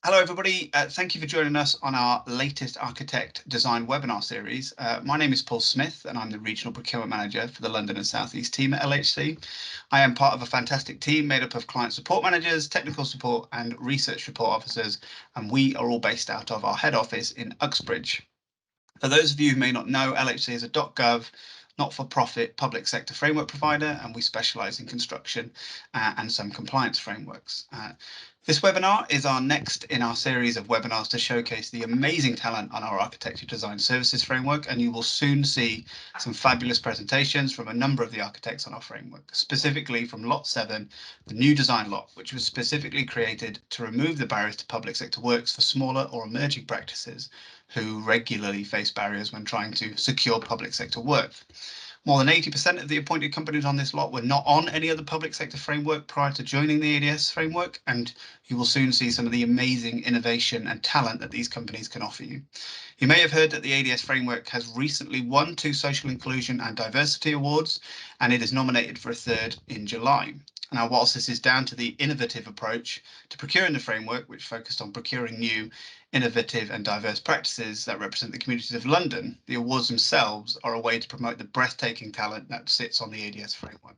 Hello everybody, thank you for joining us on our latest Architect Design webinar series. My name is Paul Smith and I'm the Regional Procurement Manager for the London and South East team at LHC. I am part of a fantastic team made up of client support managers, technical support and research support officers, and we are all based out of our head office in Uxbridge. For those of you who may not know, LHC is a .gov not-for-profit public sector framework provider, and we specialise in construction and some compliance frameworks. This webinar is our next in our series of webinars to showcase the amazing talent on our architecture design services framework, and you will soon see some fabulous presentations from a number of the architects on our framework, specifically from Lot 7, the new design lot, which was specifically created to remove the barriers to public sector works for smaller or emerging practices who regularly face barriers when trying to secure public sector work. More than 80% of the appointed companies on this lot were not on any other public sector framework prior to joining the ADS framework, and you will soon see some of the amazing innovation and talent that these companies can offer you. You may have heard that the ADS framework has recently won 2 Social Inclusion and Diversity Awards, and it is nominated for a 3rd in July. Now, whilst this is down to the innovative approach to procuring the framework, which focused on procuring new, innovative and diverse practices that represent the communities of London, the awards themselves are a way to promote the breathtaking talent that sits on the ADS framework.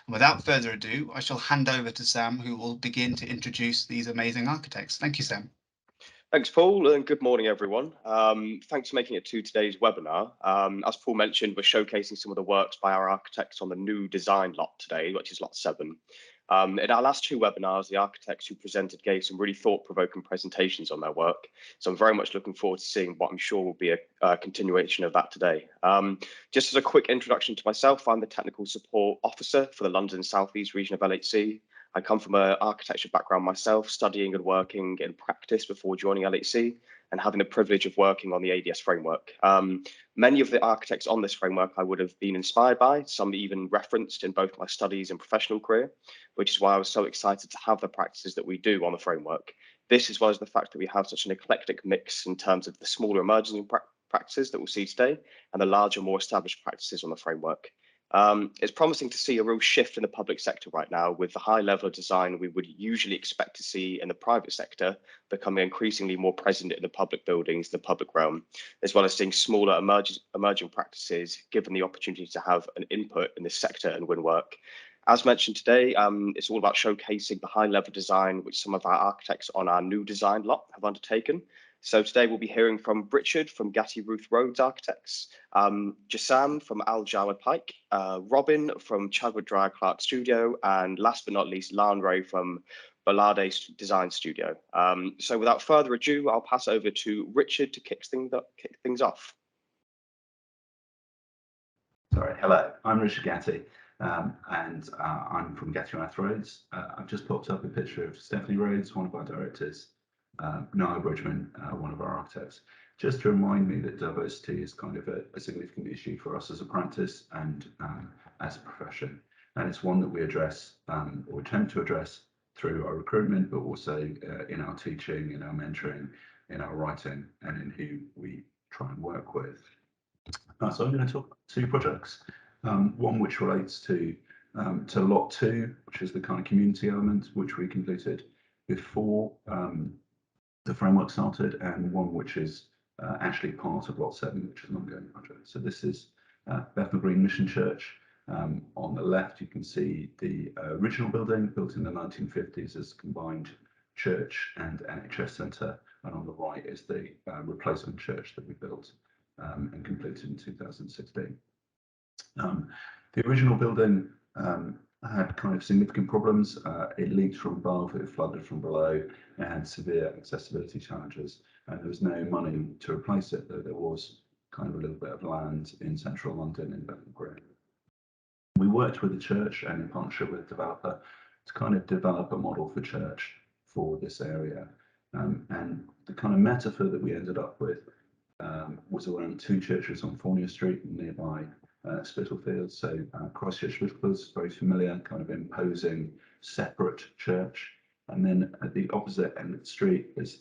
And without further ado, I shall hand over to Sam, who will begin to introduce these amazing architects. Thank you, Sam. Thanks, Paul, and good morning, everyone. Thanks for making it to today's webinar. As Paul mentioned, we're showcasing some of the works by our architects on the new design lot today, which is Lot 7. In our last 2 webinars, the architects who presented gave some really thought-provoking presentations on their work. So I'm very much looking forward to seeing what I'm sure will be a continuation of that today. Just as a quick introduction to myself, I'm the Technical Support Officer for the London South East region of LHC. I come from an architecture background myself, studying and working in practice before joining LHC and having the privilege of working on the ADS framework. Many of the architects on this framework I would have been inspired by, some even referenced in both my studies and professional career, which is why I was so excited to have the practices that we do on the framework. This, as well as the fact that we have such an eclectic mix in terms of the smaller emerging practices that we'll see today and the larger, more established practices on the framework. It's promising to see a real shift in the public sector right now, with the high level of design we would usually expect to see in the private sector becoming increasingly more present in the public buildings, the public realm, as well as seeing smaller emerging practices given the opportunity to have an input in this sector and win work. As mentioned today, it's all about showcasing the high level design which some of our architects on our new design lot have undertaken. So today we'll be hearing from Richard from Gatti Routh Rhodes Architects, Jessam from Al-Jawad Pike, Robin from Chadwick Dryer Clarke Studio, and last but not least, Lanre from Gbolade Design Studio. So without further ado, I'll pass over to Richard to kick things off. Sorry, hello, I'm Richard Gatti, and I'm from Gatti Routh Rhodes. I've just popped up a picture of Stephanie Rhodes, one of our directors, Niall Bridgman, one of our architects, just to remind me that diversity is kind of a significant issue for us as a practice and as a profession. And it's one that we address or attempt to address through our recruitment, but also in our teaching, in our mentoring, in our writing, and in who we try and work with. So I'm going to talk about 2 projects, one which relates to Lot 2, which is the kind of community element, which we completed before the framework started, and one which is actually part of Lot 7, which is an ongoing project. So this is Bethnal Green Mission Church. On the left, you can see the original building built in the 1950s as a combined church and NHS centre, and on the right is the replacement church that we built and completed in 2016. The original building had kind of significant problems. It leaked from above, it flooded from below, and had severe accessibility challenges, and there was no money to replace it, though there was kind of a little bit of land in central London in Bethnal Green. We worked with the church and in partnership with the developer to kind of develop a model for church for this area, and the kind of metaphor that we ended up with was around 2 churches on Fournier Street nearby Spitalfields. So Christchurch Spitalfields, very familiar, kind of imposing separate church, and then at the opposite end of the street is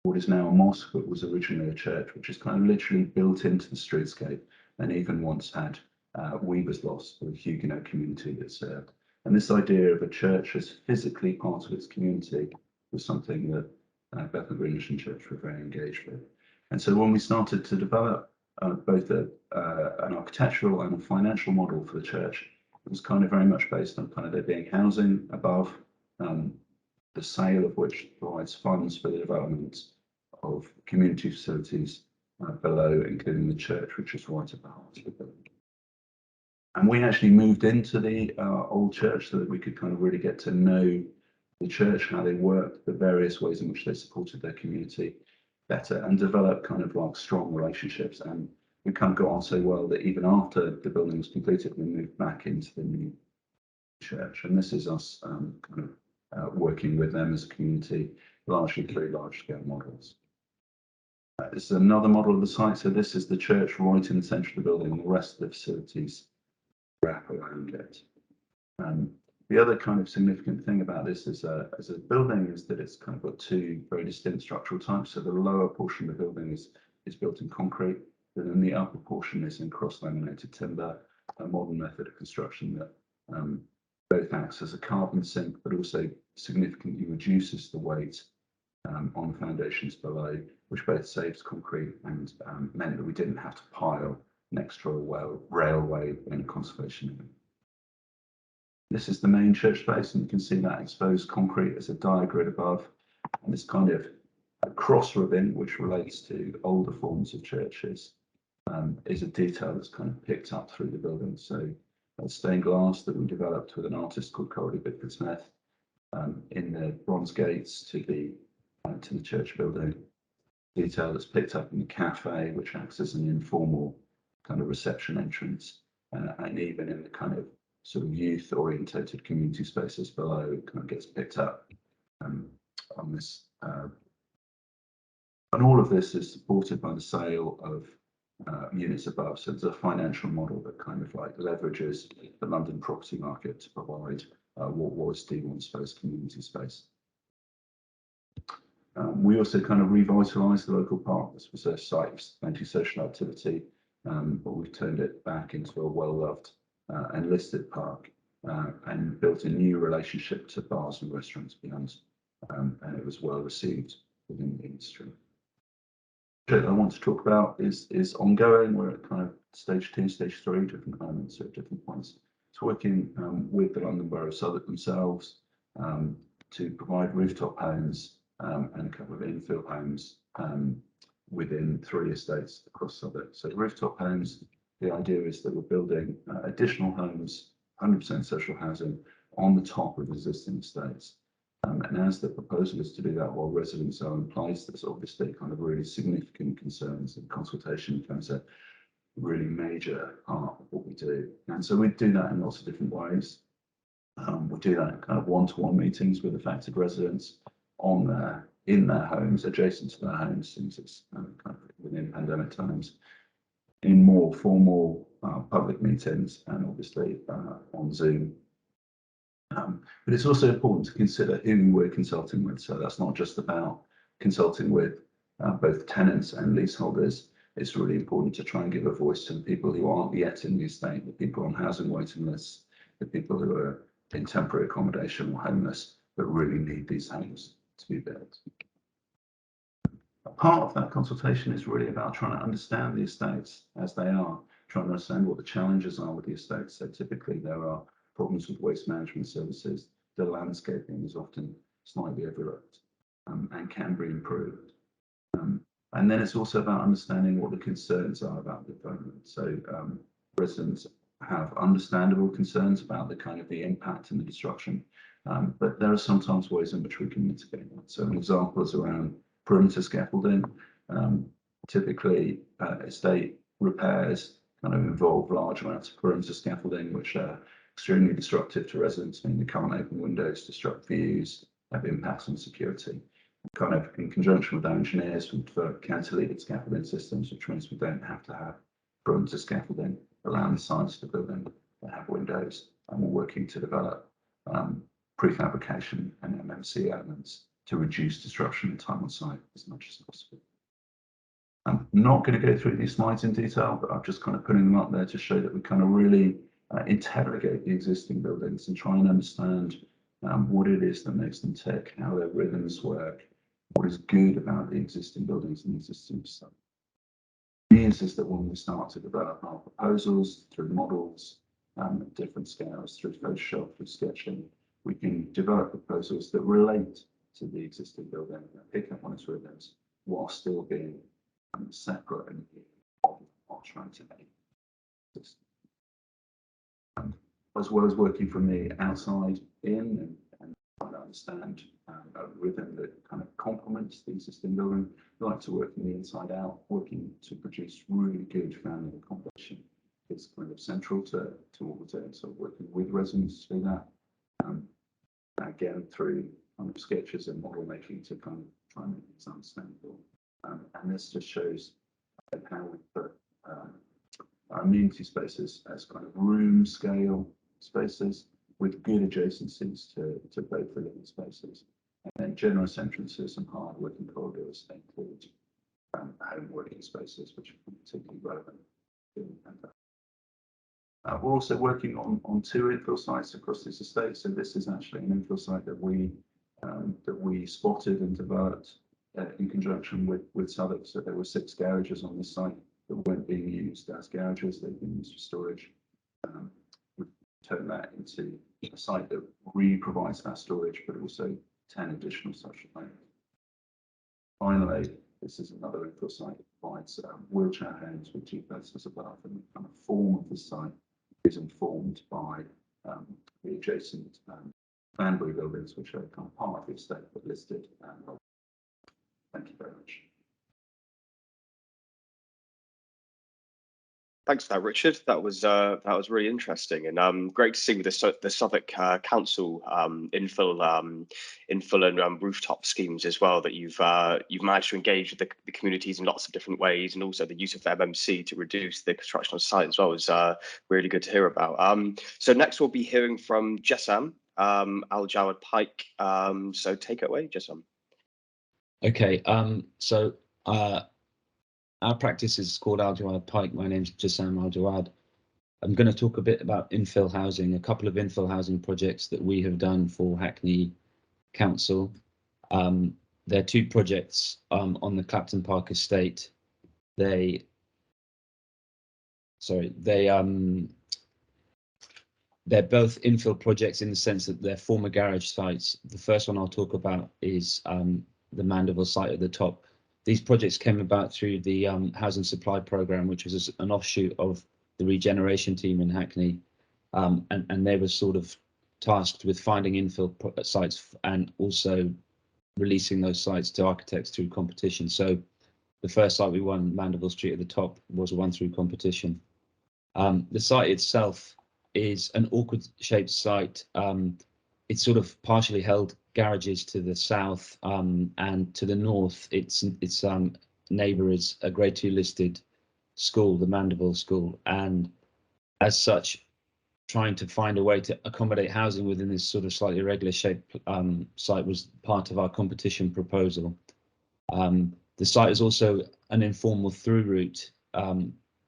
what is now a mosque, but was originally a church, which is kind of literally built into the streetscape, and even once had Weavers' Loss, the Huguenot community that served. And this idea of a church as physically part of its community was something that Bethnal Green Mission Church we're very engaged with. And so when we started to develop both an architectural and a financial model for the church, it was kind of very much based on kind of there being housing above, the sale of which provides funds for the development of community facilities below, including the church, which is right at the heart of the building. And we actually moved into the old church so that we could kind of really get to know the church, how they worked, the various ways in which they supported their community better, and develop kind of like strong relationships. And we kind of got on so well that even after the building was completed, we moved back into the new church. And this is us kind of working with them as a community, largely through large-scale models. This is another model of the site. So this is the church right in the centre of the building, and the rest of the facilities wrap around it. The other kind of significant thing about this as a building is that it's kind of got two very distinct structural types. So the lower portion of the building is built in concrete, and then the upper portion is in cross-laminated timber, a modern method of construction that both acts as a carbon sink, but also significantly reduces the weight on the foundations below, which both saves concrete and meant that we didn't have to pile an extra railway in a conservation area. This is the main church space, and you can see that exposed concrete as a diagrid above, and this kind of a cross ribbon, which relates to older forms of churches, is a detail that's kind of picked up through the building. So stained glass that we developed with an artist called Corey Bickford Smith in the bronze gates to the church building. Detail that's picked up in the cafe, which acts as an informal kind of reception entrance, and even in the kind of sort of youth-orientated community spaces below, it kind of gets picked up on this. And all of this is supported by the sale of units above. So it's a financial model that kind of like leverages the London property market to provide what was D1 space, community space. We also kind of revitalised the local park. This was a site of anti-social activity, but we've turned it back into a well-loved and listed park, and built a new relationship to bars and restaurants beyond, and it was well received within the industry. The project I want to talk about is ongoing. We're at kind of stage 2, stage 3, different elements at different points. It's working with the London Borough of Southwark themselves to provide rooftop homes and a couple of infill homes within 3 estates across Southwark. So rooftop homes, the idea is that we're building additional homes, 100% social housing, on the top of existing estates. And as the proposal is to do that while residents are in place, there's obviously kind of really significant concerns and consultation becomes a really major part of what we do. And so we do that in lots of different ways. We do that in kind of one-to-one meetings with affected residents in their homes, adjacent to their homes, since it's kind of within pandemic times, in more formal public meetings, and obviously on Zoom. But it's also important to consider who we're consulting with. So that's not just about consulting with both tenants and leaseholders. It's really important to try and give a voice to the people who aren't yet in the estate, the people on housing waiting lists, the people who are in temporary accommodation or homeless, but really need these homes to be built. A part of that consultation is really about trying to understand the estates as they are, trying to understand what the challenges are with the estates. So typically there are problems with waste management services. The landscaping is often slightly overlooked and can be improved. And then it's also about understanding what the concerns are about the development. So residents have understandable concerns about the kind of the impact and the destruction, but there are sometimes ways in which we can mitigate that. So an example is around perimeter scaffolding. Typically estate repairs kind of involve large amounts of perimeter scaffolding, which are extremely destructive to residents, meaning they can't open windows, disrupt views, have impacts on security. Kind of in conjunction with our engineers, we develop cantilevered scaffolding systems, which means we don't have to have perimeter scaffolding around the sides of the building that have windows, and we're working to develop prefabrication and MMC elements to reduce disruption and time on site as much as possible. I'm not going to go through these slides in detail, but I'm just kind of putting them up there to show that we kind of really interrogate the existing buildings and try and understand what it is that makes them tick, how their rhythms work, what is good about the existing buildings and the existing site. Means is that when we start to develop our proposals through models at different scales, through Photoshop, through sketching, we can develop proposals that relate to the existing building and pick up on its rhythms while still being separate and trying to make this. As well as working from the outside in and trying to understand a rhythm that kind of complements the existing building. We like to work from the inside out, working to produce really good family accommodation. It's kind of central to what we're doing. So working with residents to do that. Again, through kind of sketches and model making to kind of try and make things understandable. And this just shows how we put our amenity spaces as kind of room scale spaces with good adjacencies to both the living spaces. And then generous entrances and hard working corridors that include home working spaces, which are particularly relevant. We're also working on 2 infill sites across this estate. So this is actually an infill site that we spotted and developed in conjunction with Southwark. So there were 6 garages on this site that weren't being used as garages, they've been used for storage. We've turned that into a site that provides that storage, but also 10 additional social homes. Finally, this is another infill site that provides wheelchair homes with 2 places above, and the kind of form of the site is informed by the adjacent Lanre buildings, which are kind of part of the estate but listed. Thank you very much. Thanks for that, Richard. That was really interesting and great to see with the Southwark Council infill and rooftop schemes as well, that you've managed to engage with the communities in lots of different ways, and also the use of MMC to reduce the construction on site as well was really good to hear about. So next we'll be hearing from Jessam Al-Jawad Pike. So take it away, Jessam. Okay. So. Our practice is called Al-Jawad Pike. My name's Jessam Al-Jawad. I'm going to talk a bit about infill housing, a couple of infill housing projects that we have done for Hackney Council. There are 2 projects on the Clapton Park estate. They're both infill projects in the sense that they're former garage sites. The first one I'll talk about is the Mandeville site at the top. These projects came about through the housing supply programme, which was an offshoot of the regeneration team in Hackney, and they were sort of tasked with finding infill sites and also releasing those sites to architects through competition. So the first site we won, Mandeville Street at the top, was one through competition. The site itself is an awkward shaped site. It's sort of partially held garages to the south, and to the north its neighbour is a grade 2 listed school, the Mandeville School, and as such trying to find a way to accommodate housing within this sort of slightly irregular shaped site was part of our competition proposal. The site is also an informal through route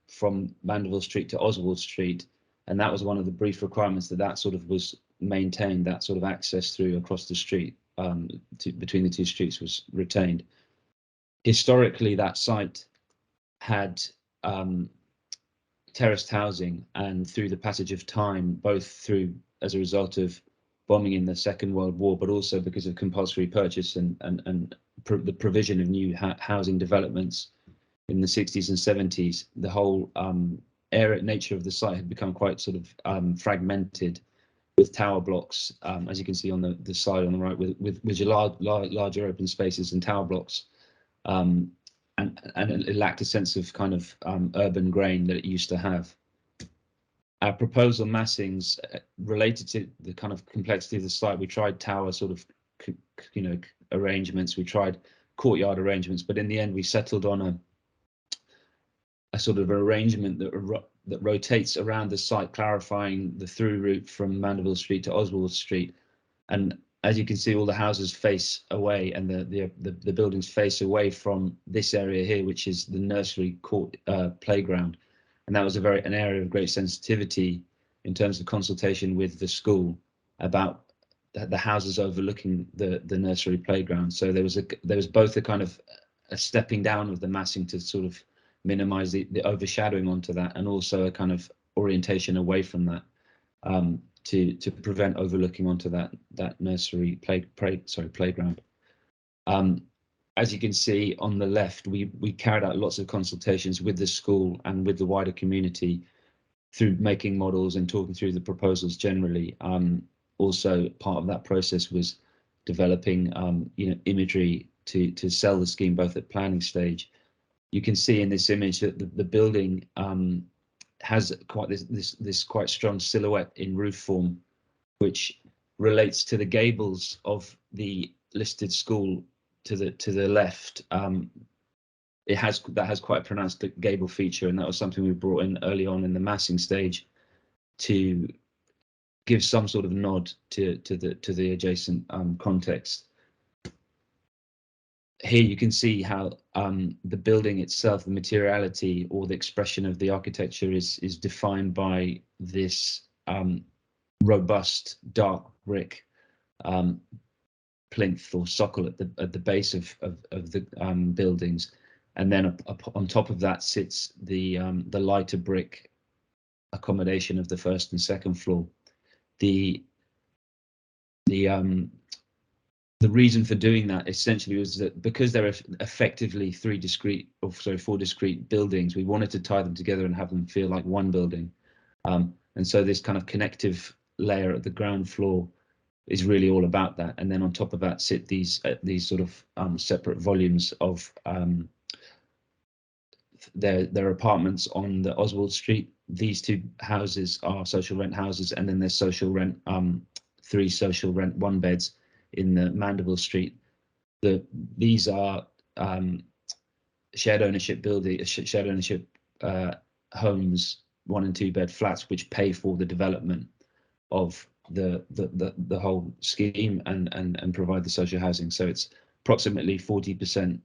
from Mandeville Street to Oswald Street, and that was one of the brief requirements, that sort of was maintained, that sort of access through across the street between the 2 streets was retained. Historically, that site had terraced housing, and through the passage of time, both through as a result of bombing in the Second World War, but also because of compulsory purchase and the provision of new housing developments in the 60s and 70s, the whole nature of the site had become quite sort of fragmented, with tower blocks, as you can see on the slide on the right, with larger open spaces and tower blocks, and it lacked a sense of kind of urban grain that it used to have. Our proposal massings related to the kind of complexity of the site. We tried tower sort of, arrangements. We tried courtyard arrangements, but in the end, we settled on a sort of arrangement that rotates around the site, clarifying the through route from Mandeville Street to Oswald Street. And as you can see, all the houses face away, and the buildings face away from this area here, which is the nursery court playground. And that was an area of great sensitivity in terms of consultation with the school about the houses overlooking the nursery playground. So there was both a kind of a stepping down of the massing to sort of minimize the overshadowing onto that, and also a kind of orientation away from that, to prevent overlooking onto that nursery playground. As you can see on the left, we carried out lots of consultations with the school and with the wider community through making models and talking through the proposals generally. Also, part of that process was developing imagery to sell the scheme both at planning stage. You can see in this image that the building has quite this quite strong silhouette in roof form, which relates to the gables of the listed school to the left. That has quite a pronounced gable feature, and that was something we brought in early on in the massing stage to give some sort of nod to the adjacent context. Here you can see how the building itself, the materiality or the expression of the architecture is defined by this robust dark brick plinth or socle at the base of the buildings, and then on top of that sits the lighter brick accommodation of the first and second floor. The reason for doing that essentially was that because they're effectively four discrete buildings, we wanted to tie them together and have them feel like one building. And so this kind of connective layer at the ground floor is really all about that. And then on top of that sit these sort of separate volumes of their apartments on the Oswald Street. These two houses are social rent houses, and then there's social rent, 3 social rent 1 beds in the Mandeville Street. These are shared ownership homes, 1 and 2 bed flats, which pay for the development of the whole scheme and provide the social housing. So it's approximately 40%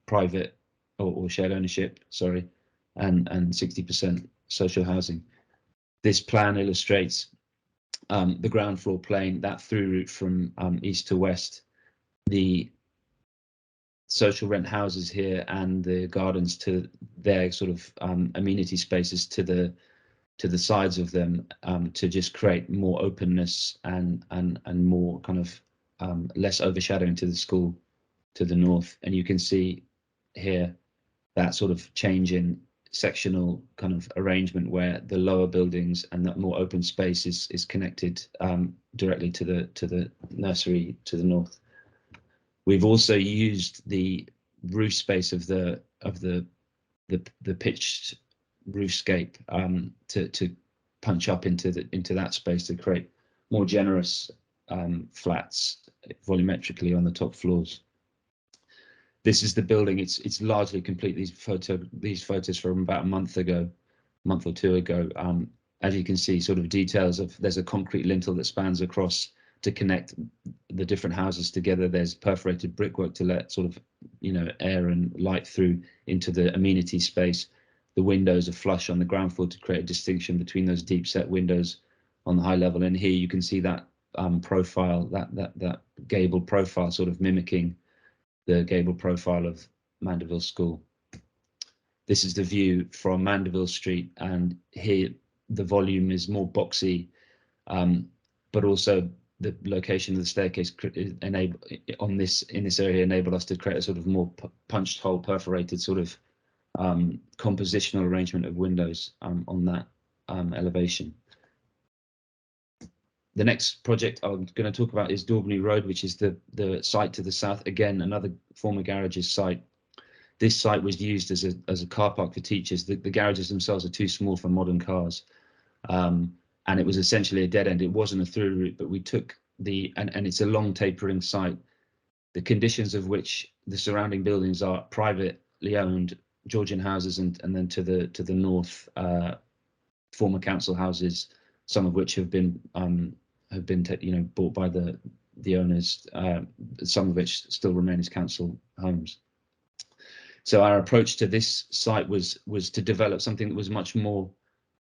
private or shared ownership, sorry, and 60% social housing. This plan illustrates the ground floor plane, that through route from east to west, the social rent houses here and the gardens to their sort of amenity spaces to the sides of them, to just create more openness and more kind of less overshadowing to the school to the north. And you can see here that sort of change in sectional kind of arrangement where the lower buildings and that more open space is connected directly to the nursery to the north. We've also used the roof space of the pitched roofscape to punch up into that space to create more generous flats volumetrically on the top floors. This is the building. It's largely complete. These photos from about a month or 2 ago. As you can see, sort of details of, there's a concrete lintel that spans across to connect the different houses together. There's perforated brickwork to let sort of air and light through into the amenity space. The windows are flush on the ground floor to create a distinction between those deep set windows on the high level. And here you can see that profile, that gable profile, sort of mimicking the gable profile of Mandeville School. This is the view from Mandeville Street, and here the volume is more boxy, but also the location of the staircase in this area enabled us to create a sort of more punched hole, perforated sort of compositional arrangement of windows on that elevation. The next project I'm going to talk about is Daubeny Road, which is the site to the south. Again, another former garages site. This site was used as a car park for teachers. The garages themselves are too small for modern cars, and it was essentially a dead end. It wasn't a through route, but we took and it's a long tapering site, the conditions of which the surrounding buildings are privately owned Georgian houses, and then to the north, former council houses, some of which have been bought by the owners, some of which still remain as council homes. So our approach to this site was to develop something that was much more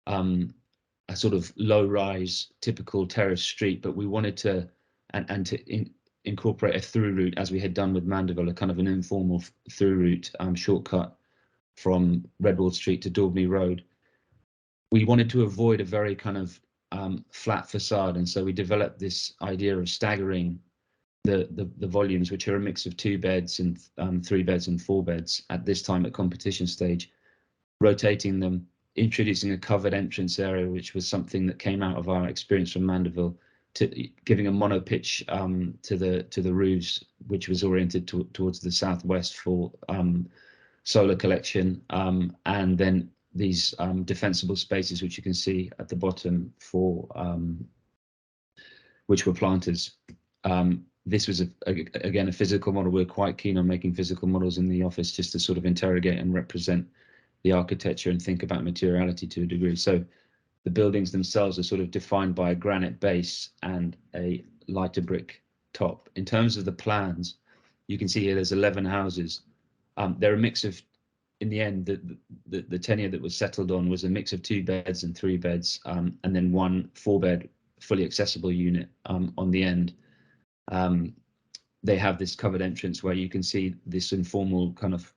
a sort of low-rise, typical terrace street, but we wanted to and to incorporate a through route, as we had done with Mandeville, a kind of an informal through route shortcut from Redwall Street to Daubney Road. We wanted to avoid a very kind of flat facade, and so we developed this idea of staggering the volumes, which are a mix of 2 beds and 3 beds and 4 beds at this time at competition stage, rotating them, introducing a covered entrance area, which was something that came out of our experience from Mandeville, to giving a mono pitch to the roofs, which was oriented towards the southwest for solar collection, and then these defensible spaces, which you can see at the bottom, for which were planters. This was again a physical model. We're quite keen on making physical models in the office, just to sort of interrogate and represent the architecture and think about materiality to a degree. So the buildings themselves are sort of defined by a granite base and a lighter brick top. In terms of the plans, you can see here there's 11 houses. They're a mix of, in the end, the tenure that was settled on was a mix of 2 beds and 3 beds, and then 1 4-bed fully accessible unit on the end. They have this covered entrance where you can see this informal kind of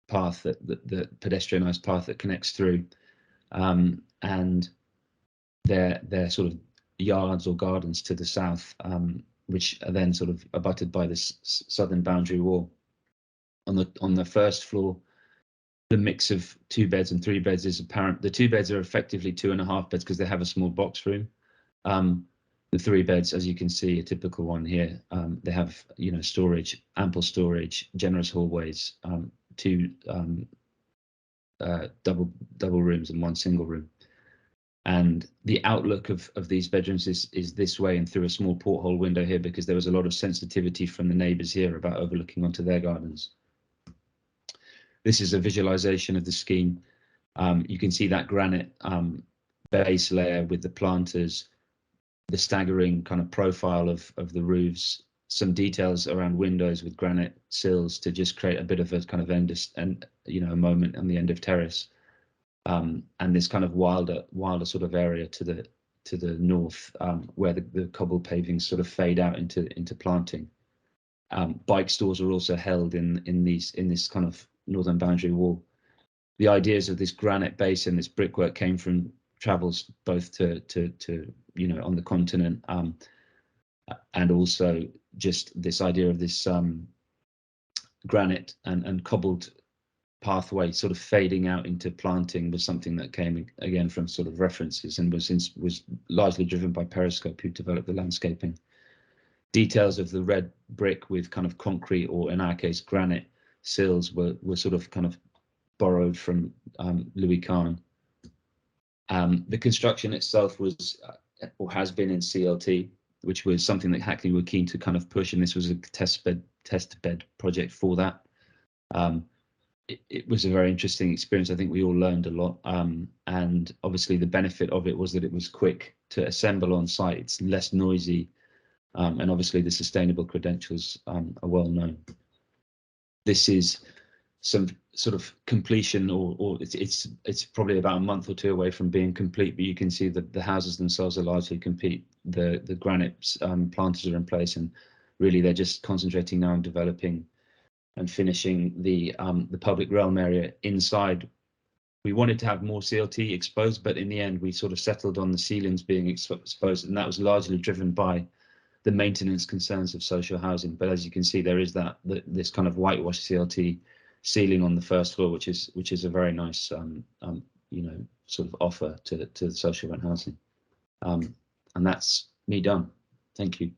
path, the pedestrianised path that connects through, and their sort of yards or gardens to the south, which are then sort of abutted by this southern boundary wall. On the first floor, the mix of 2 beds and 3 beds is apparent. The 2 beds are effectively 2.5 beds because they have a small box room. The 3 beds, as you can see, a typical one here, they have, you know, storage, ample storage, generous hallways, 2 double rooms and 1 single room. And the outlook of these bedrooms is this way and through a small porthole window here, because there was a lot of sensitivity from the neighbours here about overlooking onto their gardens. This is a visualization of the scheme. You can see that granite base layer with the planters, the staggering kind of profile of the roofs, some details around windows with granite sills to just create a bit of a kind of a moment on the end of terrace, and this kind of wilder sort of area to the north, where the cobble pavings sort of fade out into planting. Bike stores are also held in this kind of northern boundary wall. The ideas of this granite base and this brickwork came from travels both to you know, on the continent, and also just this idea of this granite and cobbled pathway sort of fading out into planting was something that came again from sort of references and was largely driven by Periscope, who developed the landscaping. Details of the red brick with kind of concrete, or in our case granite sills, were sort of kind of borrowed from Louis Kahn. The construction itself was or has been in CLT, which was something that Hackney were keen to kind of push, and this was a test bed project for that. It was a very interesting experience. I think we all learned a lot, and obviously the benefit of it was that it was quick to assemble on site. It's less noisy, and obviously the sustainable credentials are well known. This is some sort of completion, or it's probably about a month or 2 away from being complete, but you can see that the houses themselves are largely complete. The granite planters are in place, and really they're just concentrating now on developing and finishing the public realm area inside. We wanted to have more CLT exposed, but in the end we sort of settled on the ceilings being exposed, and that was largely driven by the maintenance concerns of social housing. But as you can see, there is this kind of whitewash CLT ceiling on the first floor, which is a very nice you know, sort of offer to the social rent housing. And that's me done. Thank you.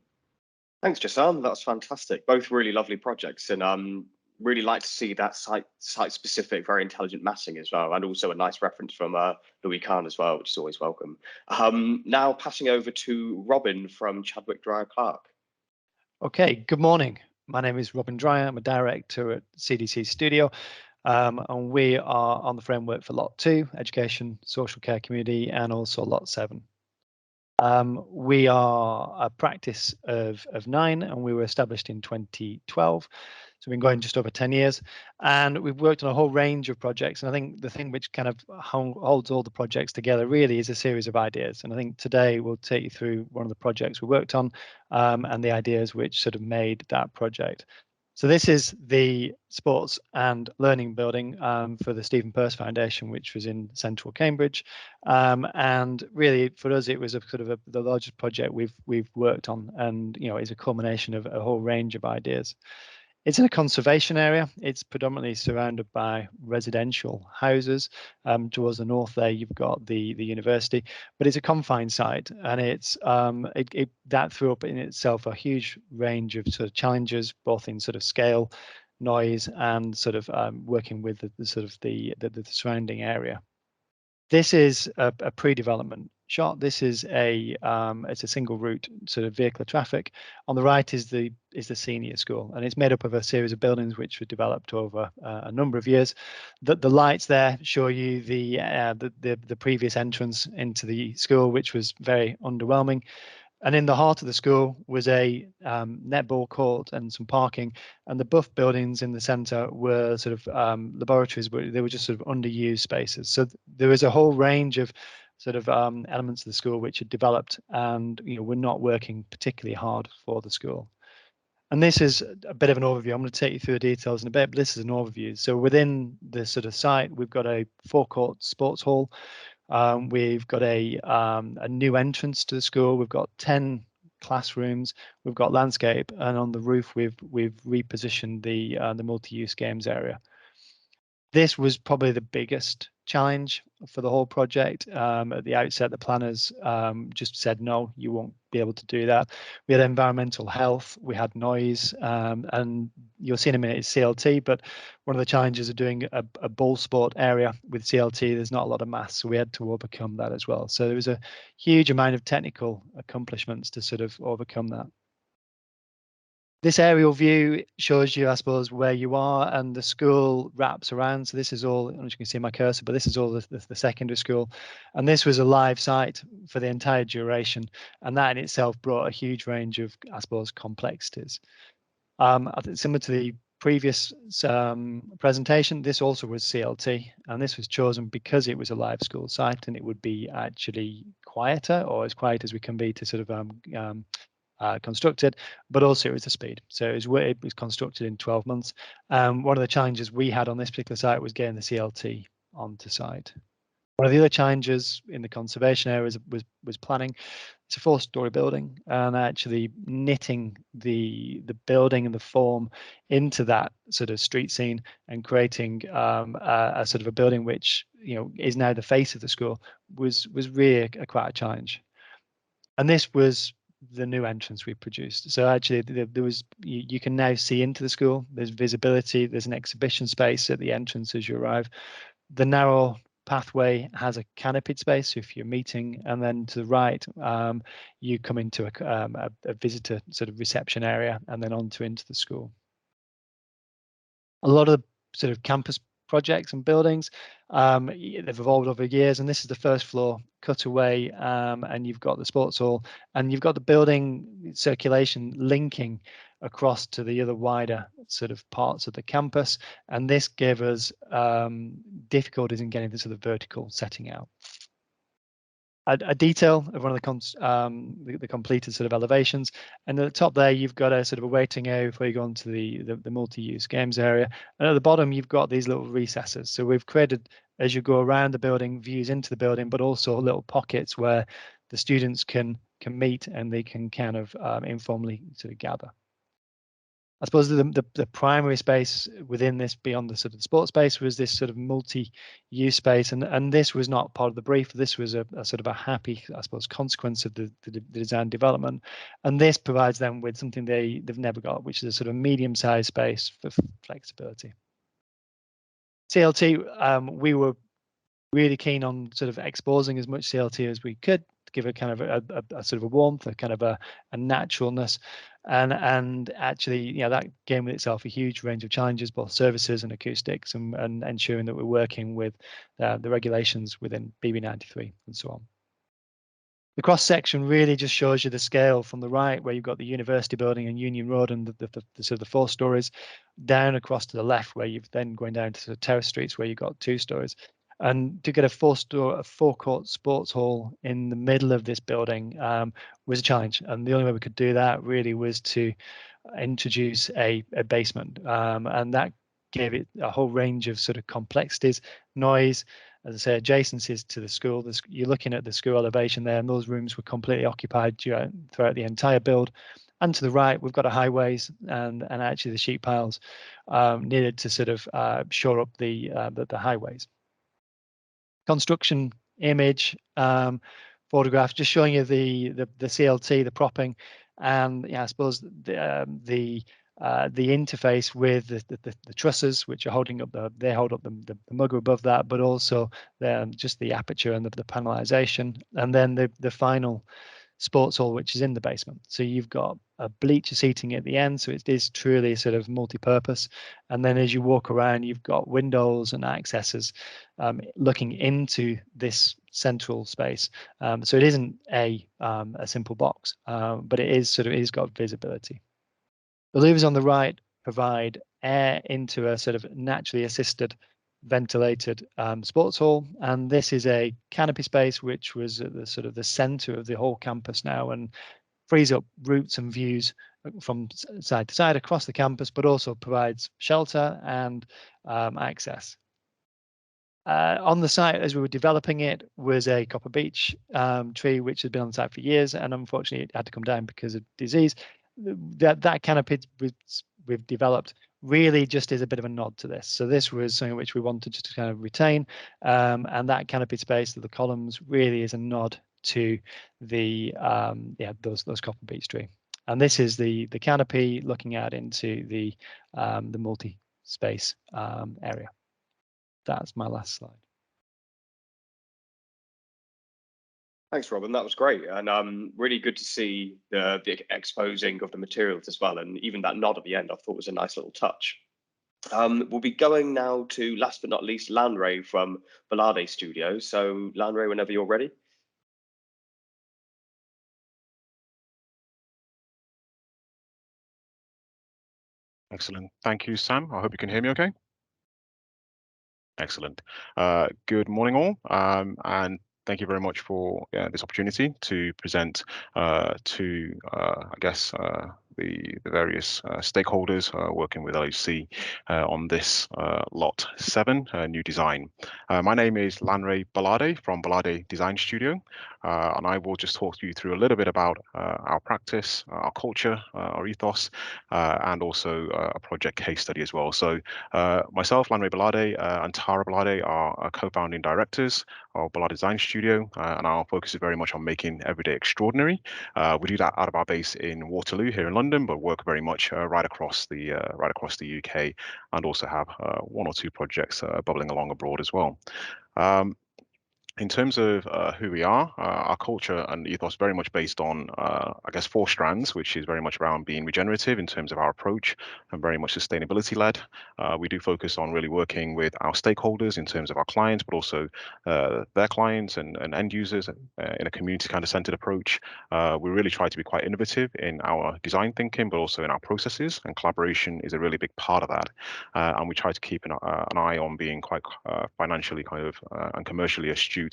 Thanks, Jessam. That's fantastic. Both really lovely projects, and really like to see that site-specific, very intelligent massing as well, and also a nice reference from Louis Kahn as well, which is always welcome. Now passing over to Robin from Chadwick Dryer Clarke. Okay, good morning. My name is Robin Dryer. I'm a director at CDC Studio, and we are on the framework for Lot 2, Education, Social Care Community, and also Lot 7. We are a practice of 9, and we were established in 2012. So we've been going just over 10 years, and we've worked on a whole range of projects. And I think the thing which kind of holds all the projects together really is a series of ideas. And I think today we'll take you through one of the projects we worked on, and the ideas which sort of made that project. So this is the sports and learning building for the Stephen Peirce Foundation, which was in central Cambridge. And really, for us, it was a sort of the largest project we've worked on, and is a culmination of a whole range of ideas. It's in a conservation area. It's predominantly surrounded by residential houses. Towards the north there, you've got the university, but it's a confined site, and it's that threw up in itself a huge range of sort of challenges, both in sort of scale, noise, and sort of working with the surrounding area. This is a pre-development shot. This is it's a single route sort of vehicular traffic. On the right is the senior school, and it's made up of a series of buildings which were developed over a number of years. The lights there show you the previous entrance into the school, which was very underwhelming. And in the heart of the school was a netball court and some parking, and the buff buildings in the centre were sort of laboratories, but they were just sort of underused spaces. So there was a whole range of sort of elements of the school which had developed, and were not working particularly hard for the school. And this is a bit of an overview. I'm going to take you through the details in a bit, but this is an overview. So within the sort of site, we've got a forecourt sports hall. We've got a new entrance to the school. We've got 10 classrooms. We've got landscape, and on the roof we've repositioned the multi-use games area. This was probably the biggest challenge for the whole project. At the outset, the planners just said, no, you won't be able to do that. We had environmental health, we had noise, and you'll see in a minute it's CLT, but one of the challenges of doing a ball sport area with CLT, there's not a lot of mass, so we had to overcome that as well. So there was a huge amount of technical accomplishments to sort of overcome that. This aerial view shows you, I suppose, where you are, and the school wraps around. So this is all, as you can see my cursor, but this is all the secondary school. And this was a live site for the entire duration. And that in itself brought a huge range of, I suppose, complexities. I think similar to the previous presentation, this also was CLT, and this was chosen because it was a live school site and it would be actually quieter, or as quiet as we can be to sort of constructed, but also it was the speed. So it was constructed in 12 months. One of the challenges we had on this particular site was getting the CLT onto site. One of the other challenges in the conservation areas was planning. It's a 4-story building, and actually knitting the building and the form into that sort of street scene and creating a sort of a building which is now the face of the school was really quite a challenge. And this was the new entrance we produced. So actually there was, you can now see into the school. There's visibility, there's an exhibition space at the entrance as you arrive. The narrow pathway has a canopied space, so if you're meeting, and then to the right you come into a visitor sort of reception area, and then into the school. A lot of the sort of campus projects and buildings, they've evolved over years, and this is the first floor cutaway, and you've got the sports hall, and you've got the building circulation linking across to the other wider sort of parts of the campus, and this gave us difficulties in getting the sort of vertical setting out. A detail of one of the completed sort of elevations, and at the top there you've got a sort of a waiting area before you go onto the multi-use games area, and at the bottom you've got these little recesses. So we've created, as you go around the building, views into the building, but also little pockets where the students can meet and they can kind of informally sort of gather. I suppose the primary space within this, beyond the sort of sports space, was this sort of multi-use space, and this was not part of the brief. This was a sort of a happy, I suppose, consequence of the design development, and this provides them with something they've never got, which is a sort of medium-sized space for flexibility. CLT, we were really keen on sort of exposing as much CLT as we could to give it kind of a sort of a warmth, a kind of a naturalness. And actually, that came with itself a huge range of challenges, both services and acoustics, and ensuring that we're working with the regulations within BB93 and so on. The cross section really just shows you the scale from the right, where you've got the university building and Union Road and the sort of the 4 stories, down across to the left, where you've then going down to the terrace streets where you've got 2 stories. And to get a 4-court sports hall in the middle of this building was a challenge. And the only way we could do that really was to introduce a basement, and that gave it a whole range of sort of complexities, noise, as I say, adjacencies to the school. You're looking at the school elevation there, and those rooms were completely occupied throughout the entire build. And to the right, we've got a highways, and actually the sheet piles needed to sort of shore up the highways. Construction image photograph, just showing you the CLT, the propping, and yeah, I suppose the interface with the trusses, which are holding up they hold up the mugger above that, but also just the aperture and the panelization, and then the final sports hall, which is in the basement. So you've got a bleacher seating at the end, so it is truly sort of multi-purpose. And then as you walk around, you've got windows and accesses looking into this central space. So it isn't a simple box, but it is got visibility. The louvers on the right provide air into a sort of naturally assisted ventilated sports hall, and this is a canopy space which was at the sort of the center of the whole campus now, and frees up routes and views from side to side across the campus, but also provides shelter and access. On the site, as we were developing it, was a copper beech tree which had been on the site for years, and unfortunately it had to come down because of disease. That canopy we've developed really just is a bit of a nod to this. So this was something which we wanted just to kind of retain, and that canopy space, the columns, really is a nod to the those copper beech tree. And this is the canopy looking out into the multi-space area. That's my last slide. Thanks, Robin. That was great, and really good to see the exposing of the materials as well, and even that nod at the end I thought was a nice little touch. We'll be going now to, last but not least, Lanre from Gbolade Studio. So Lanre, whenever you're ready. Excellent. Thank you, Sam. I hope you can hear me okay. Excellent. Good morning all, and thank you very much for this opportunity to present to, I guess, the various stakeholders working with LHC on this Lot 7 new design. My name is Lanre Gbolade from Gbolade Design Studio, and I will just talk you through a little bit about our practice, our culture, our ethos, and also a project case study as well. So myself, Lanre Gbolade, and Tara Gbolade are co-founding directors of Gbolade Design Studio, and our focus is very much on making everyday extraordinary. We do that out of our base in Waterloo here in London, but work very much right across the UK, and also have 1 or 2 projects bubbling along abroad as well. In terms of who we are, our culture and ethos very much based on, I guess, 4 strands, which is very much around being regenerative in terms of our approach and very much sustainability led. We do focus on really working with our stakeholders in terms of our clients, but also their clients and end users in a community kind of centered approach. We really try to be quite innovative in our design thinking, but also in our processes, and collaboration is a really big part of that. And we try to keep an eye on being quite financially kind of and commercially astute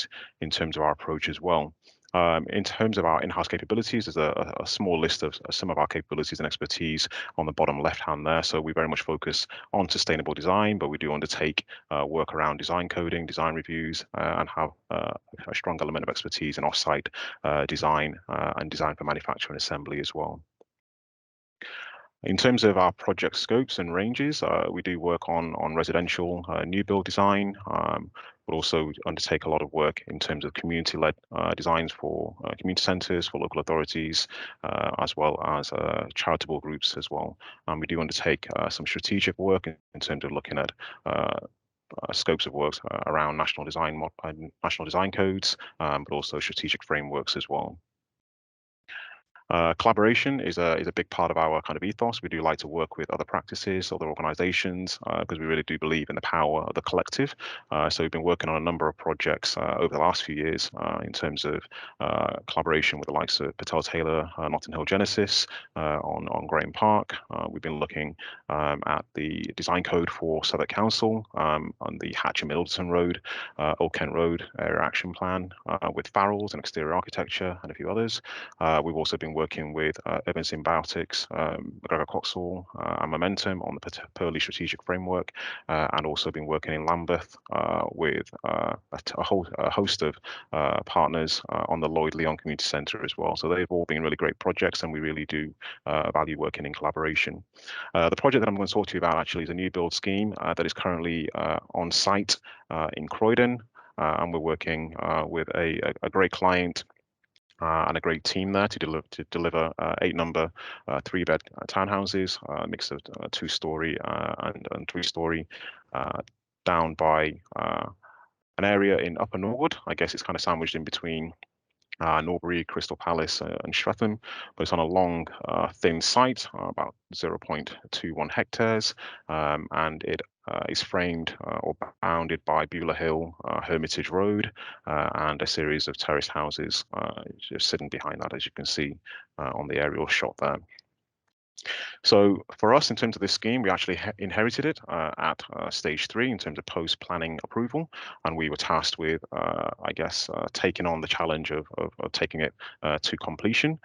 in terms of our approach as well. In terms of our in-house capabilities, there's a small list of some of our capabilities and expertise on the bottom left hand there. So we very much focus on sustainable design, but we do undertake work around design coding, design reviews, and have a strong element of expertise in off-site design and design for manufacture and assembly as well. In terms of our project scopes and ranges, we do work on residential new build design, but also undertake a lot of work in terms of community-led designs for community centres, for local authorities, as well as charitable groups as well. And we do undertake some strategic work in terms of looking at scopes of works around national design codes, but also strategic frameworks as well. Collaboration is a big part of our kind of ethos. We do like to work with other practices, other organizations, because we really do believe in the power of the collective. So we've been working on a number of projects over the last few years in terms of collaboration with the likes of Patel Taylor, Notting Hill Genesis, on Graham Park. We've been looking at the design code for Southwark Council on the Hatch and Middleton Road, Old Kent Road area action plan with Farrell's and exterior architecture and a few others. We've also been working with Urban Symbiotics, McGregor Coxall, and Momentum on the Pearly Strategic Framework, and also been working in Lambeth with a host of partners on the Lloyd Leon Community Centre as well. So they've all been really great projects, and we really do value working in collaboration. The project that I'm going to talk to you about actually is a new build scheme that is currently on site in Croydon, and we're working with a great client and a great team there to deliver 8-number 3-bed townhouses, a mix of 2-story and 3-story, down by an area in Upper Norwood. I guess it's kind of sandwiched in between Norbury, Crystal Palace, and Streatham, but it's on a long, thin site, about 0.21 hectares, and it is framed or bounded by Beulah Hill, Hermitage Road, and a series of terraced houses just sitting behind that, as you can see on the aerial shot there. So for us, in terms of this scheme, we actually inherited it at stage 3 in terms of post-planning approval, and we were tasked with, I guess, taking on the challenge of taking it to completion.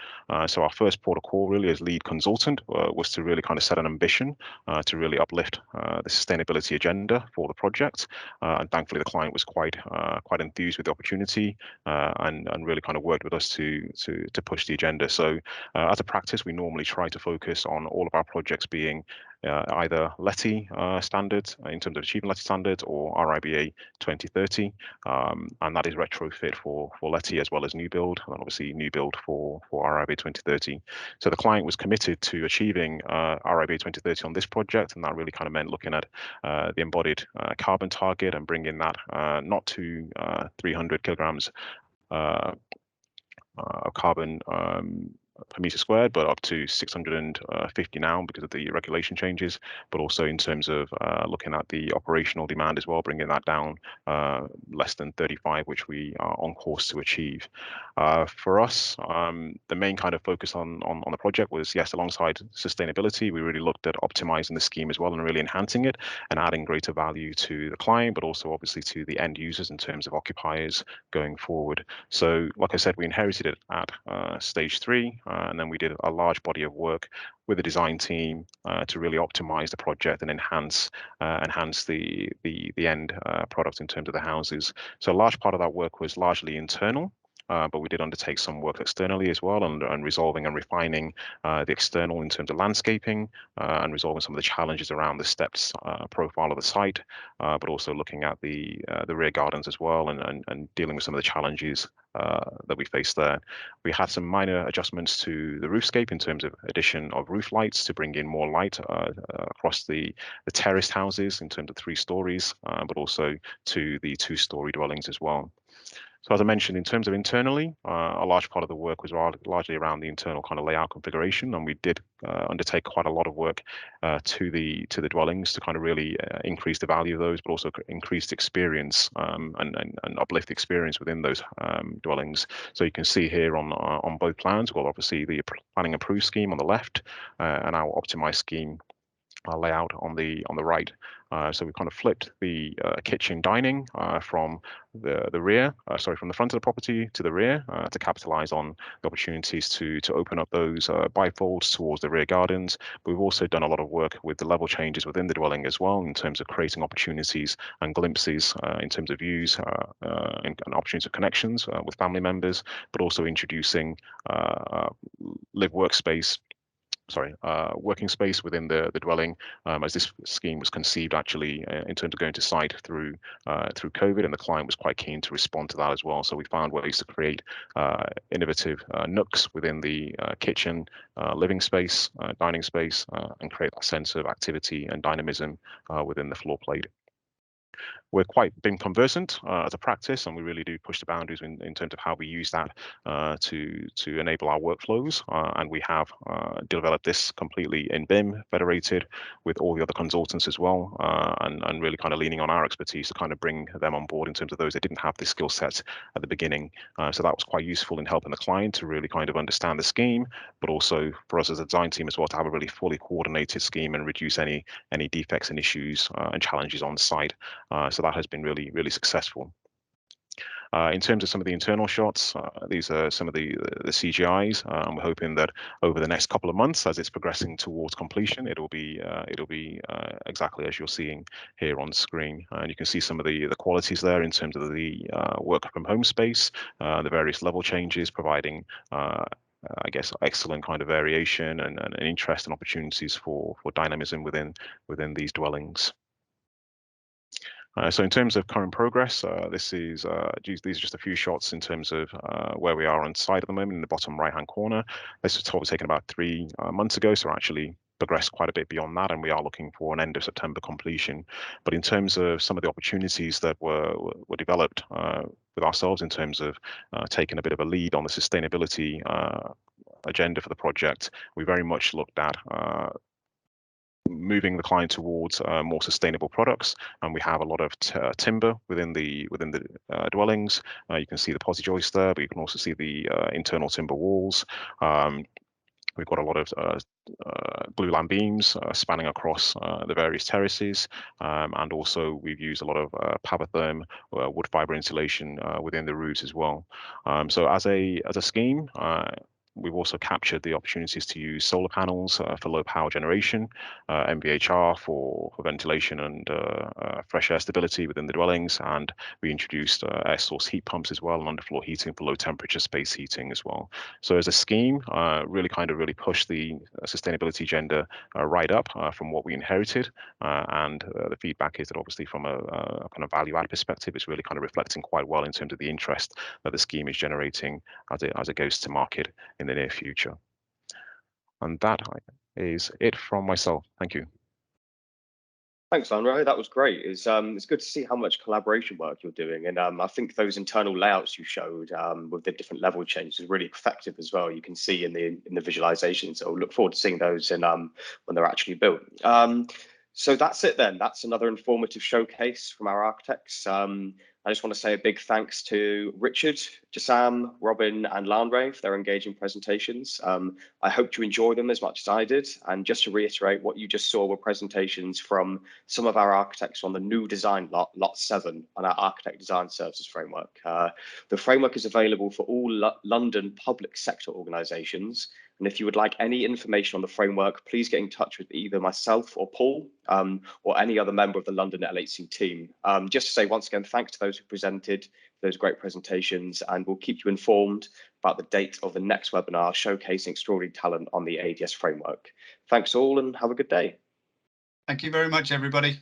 So our first port of call, really, as lead consultant, was to really kind of set an ambition to really uplift the sustainability agenda for the project, and thankfully the client was quite enthused with the opportunity and really kind of worked with us to push the agenda. So as a practice, we normally try to focus on all of our projects being either LETI standards in terms of achieving LETI standards or RIBA 2030, and that is retrofit for LETI as well as new build, and obviously new build for RIBA 2030. So the client was committed to achieving RIBA 2030 on this project, and that really kind of meant looking at the embodied carbon target and bringing that not to 300 kilograms of carbon per meter squared, but up to 650 now because of the regulation changes, but also in terms of looking at the operational demand as well, bringing that down less than 35, which we are on course to achieve. For us, the main kind of focus on the project was, yes, alongside sustainability, we really looked at optimizing the scheme as well and really enhancing it and adding greater value to the client, but also obviously to the end users in terms of occupiers going forward. So like I said, we inherited it at stage 3, and then we did a large body of work with the design team to really optimize the project and enhance the end product in terms of the houses. So a large part of that work was largely internal. But we did undertake some work externally as well, and resolving and refining the external in terms of landscaping and resolving some of the challenges around the steps profile of the site, but also looking at the rear gardens as well, and dealing with some of the challenges that we faced there. We had some minor adjustments to the roofscape in terms of addition of roof lights to bring in more light across the terraced houses in terms of 3 stories, but also to the 2-story dwellings as well. So as I mentioned, in terms of internally, a large part of the work was largely around the internal kind of layout configuration, and we did undertake quite a lot of work to the dwellings to kind of really increase the value of those, but also increase the experience and uplift the experience within those dwellings. So you can see here on both plans, well, obviously the planning approved scheme on the left and our optimized scheme layout on the right. So we kind of flipped the kitchen dining from the rear, from the front of the property to the rear to capitalize on the opportunities to open up those bifolds towards the rear gardens. But we've also done a lot of work with the level changes within the dwelling as well, in terms of creating opportunities and glimpses in terms of views and opportunities of connections with family members, but also introducing working space within the dwelling, as this scheme was conceived actually in terms of going to site through COVID, and the client was quite keen to respond to that as well. So we found ways to create innovative nooks within the kitchen, living space, dining space, and create that sense of activity and dynamism within the floor plate. we're quite been conversant as a practice, and we really do push the boundaries in terms of how we use that to enable our workflows. And we have developed this completely in BIM, federated with all the other consultants as well, and really kind of leaning on our expertise to kind of bring them on board in terms of those that didn't have this skill set at the beginning. So that was quite useful in helping the client to really kind of understand the scheme, but also for us as a design team as well to have a really fully coordinated scheme and reduce any defects and issues and challenges on site. So that has been really, really successful. In terms of some of the internal shots, these are some of the CGIs, and we're hoping that over the next couple of months, as it's progressing towards completion, it'll be exactly as you're seeing here on screen. And you can see some of the qualities there in terms of the work from home space, the various level changes, providing I guess excellent kind of variation and interest and opportunities for dynamism within these dwellings. So in terms of current progress, these are just a few shots in terms of where we are on site at the moment in the bottom right-hand corner. This was probably taken about 3 months ago, so we're actually progressed quite a bit beyond that, and we are looking for an end of September completion. But in terms of some of the opportunities that were developed with ourselves in terms of taking a bit of a lead on the sustainability agenda for the project, we very much looked at moving the client towards more sustainable products, and we have a lot of timber within the dwellings. You can see the posi joist there, but you can also see the internal timber walls. We've got a lot of glulam beams spanning across the various terraces, and also we've used a lot of Pavatherm wood fiber insulation within the roofs as well. So as a scheme, we've also captured the opportunities to use solar panels for low power generation, MVHR for ventilation and fresh air stability within the dwellings, and we introduced air source heat pumps as well, and underfloor heating for low temperature space heating as well. So as a scheme, really pushed the sustainability agenda right up from what we inherited, and the feedback is that obviously from a kind of value add perspective, it's really kind of reflecting quite well in terms of the interest that the scheme is generating as it goes to market in the near future. And that is it from myself. Thank you. Thanks, Lanre. That was great. It's good to see how much collaboration work you're doing, and I think those internal layouts you showed with the different level changes is really effective as well. You can see in the visualization. So look forward to seeing those in when they're actually built. So that's it then. That's another informative showcase from our architects. I just want to say a big thanks to Richard, Jessam, Robin, and Lanre for their engaging presentations. I hope you enjoy them as much as I did. And just to reiterate, what you just saw were presentations from some of our architects on the new design lot 7 on our Architect Design Services framework. The framework is available for all London public sector organisations. And if you would like any information on the framework, please get in touch with either myself or Paul, or any other member of the London LHC team. Just to say once again, thanks to those who presented those great presentations, and we'll keep you informed about the date of the next webinar showcasing extraordinary talent on the ADS framework. Thanks all and have a good day. Thank you very much, everybody.